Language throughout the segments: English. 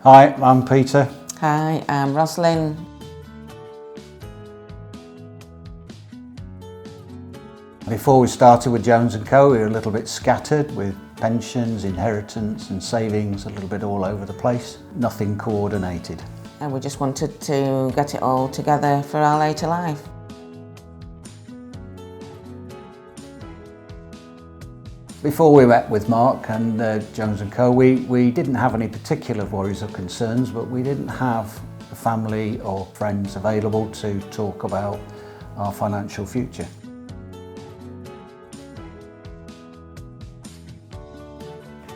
Hi, I'm Peter. Hi, I'm Roslyn. Before we started with Jones & Co, we were a little bit scattered with pensions, inheritance and savings a little bit all over the place. Nothing coordinated. And we just wanted to get it all together for our later life. Before we met with Mark and Jones & Co, we didn't have any particular worries or concerns, but we didn't have the family or friends available to talk about our financial future.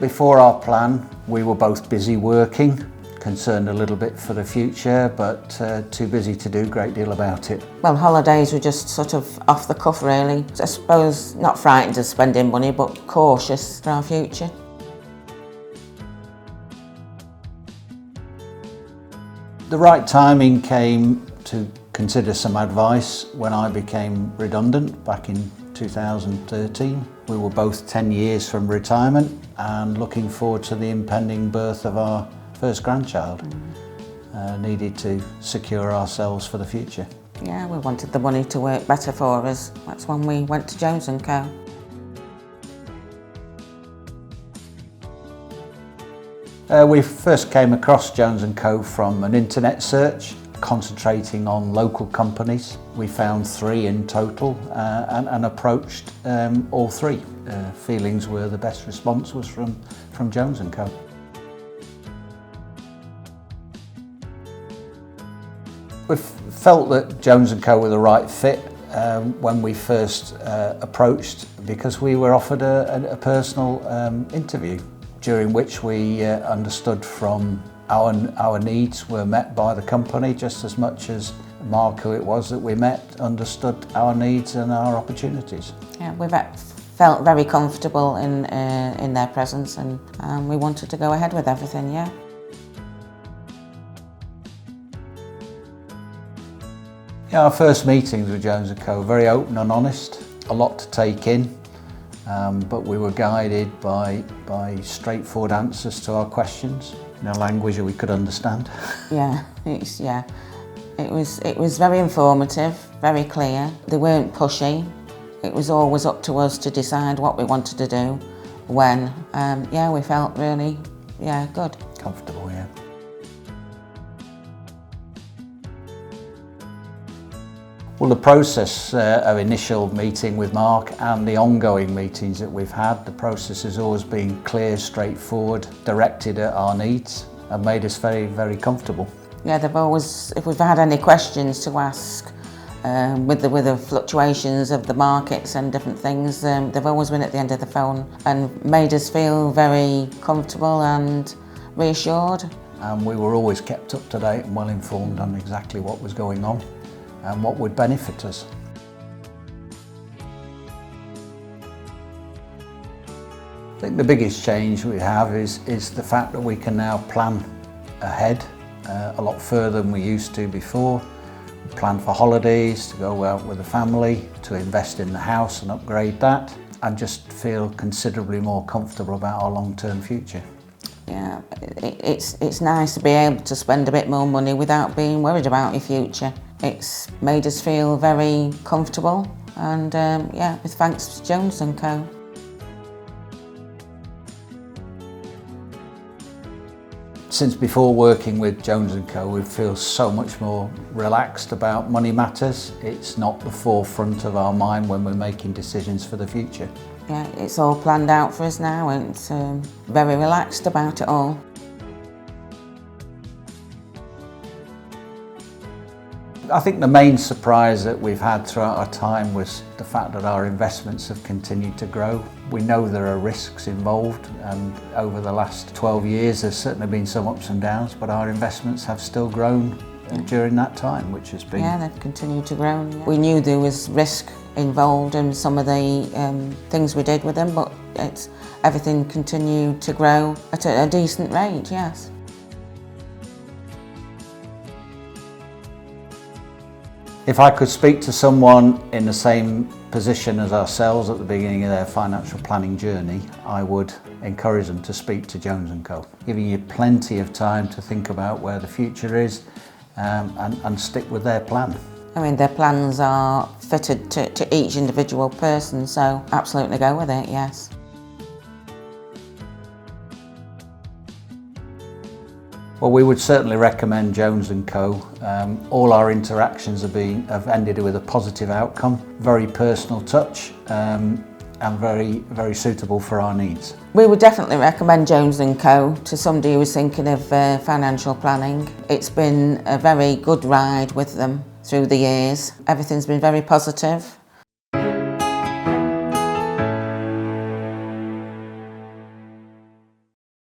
Before our plan, we were both busy working, concerned a little bit for the future, but too busy to do a great deal about it. Well, holidays were just sort of off the cuff really. I suppose not frightened of spending money, but cautious for our future. The right timing came to consider some advice when I became redundant back in 2013. We were both 10 years from retirement and looking forward to the impending birth of our first grandchild. Needed to secure ourselves for the future. Yeah, we wanted the money to work better for us. That's when we went to Jones & Co. We first came across Jones & Co from an internet search, concentrating on local companies. We found 3 in total and approached all 3. Feelings were the best response was from Jones & Co. We felt that Jones & Co were the right fit when we first approached, because we were offered a personal interview during which we understood from our needs were met by the company just as much as Mark, who it was that we met, understood our needs and our opportunities. Yeah, we felt very comfortable in their presence, and we wanted to go ahead with everything, yeah. Yeah, our first meetings with Jones & Co were very open and honest, a lot to take in, but we were guided by straightforward answers to our questions in a language that we could understand. Yeah, it was very informative, very clear. They weren't pushy. It was always up to us to decide what we wanted to do, when. Yeah, we felt really, good. Comfortable, yeah. Well, the process of initial meeting with Mark and the ongoing meetings that we've had, the process has always been clear, straightforward, directed at our needs and made us very, very comfortable. Yeah, they've always, if we've had any questions to ask with the fluctuations of the markets and different things, they've always been at the end of the phone and made us feel very comfortable and reassured. And we were always kept up to date and well informed on exactly what was going on and what would benefit us. I think the biggest change we have is the fact that we can now plan ahead a lot further than we used to before. We plan for holidays, to go out with the family, to invest in the house and upgrade that, and just feel considerably more comfortable about our long-term future. Yeah, it's nice to be able to spend a bit more money without being worried about your future. It's made us feel very comfortable, and with thanks to Jones & Co. Since before working with Jones & Co, we feel so much more relaxed about money matters. It's not the forefront of our mind when we're making decisions for the future. Yeah, it's all planned out for us now, and it's very relaxed about it all. I think the main surprise that we've had throughout our time was the fact that our investments have continued to grow. We know there are risks involved, and over the last 12 years there's certainly been some ups and downs, but our investments have still grown during that time, which has been... Yeah, they've continued to grow. Yeah. We knew there was risk involved in some of the things we did with them, but everything continued to grow at a decent rate, yes. If I could speak to someone in the same position as ourselves at the beginning of their financial planning journey, I would encourage them to speak to Jones & Co, giving you plenty of time to think about where the future is and stick with their plan. I mean, their plans are fitted to each individual person, so absolutely go with it, yes. Well, we would certainly recommend Jones & Co. All our interactions have ended with a positive outcome, very personal touch, and very suitable for our needs. We would definitely recommend Jones & Co. to somebody who's thinking of financial planning. It's been a very good ride with them through the years. Everything's been very positive.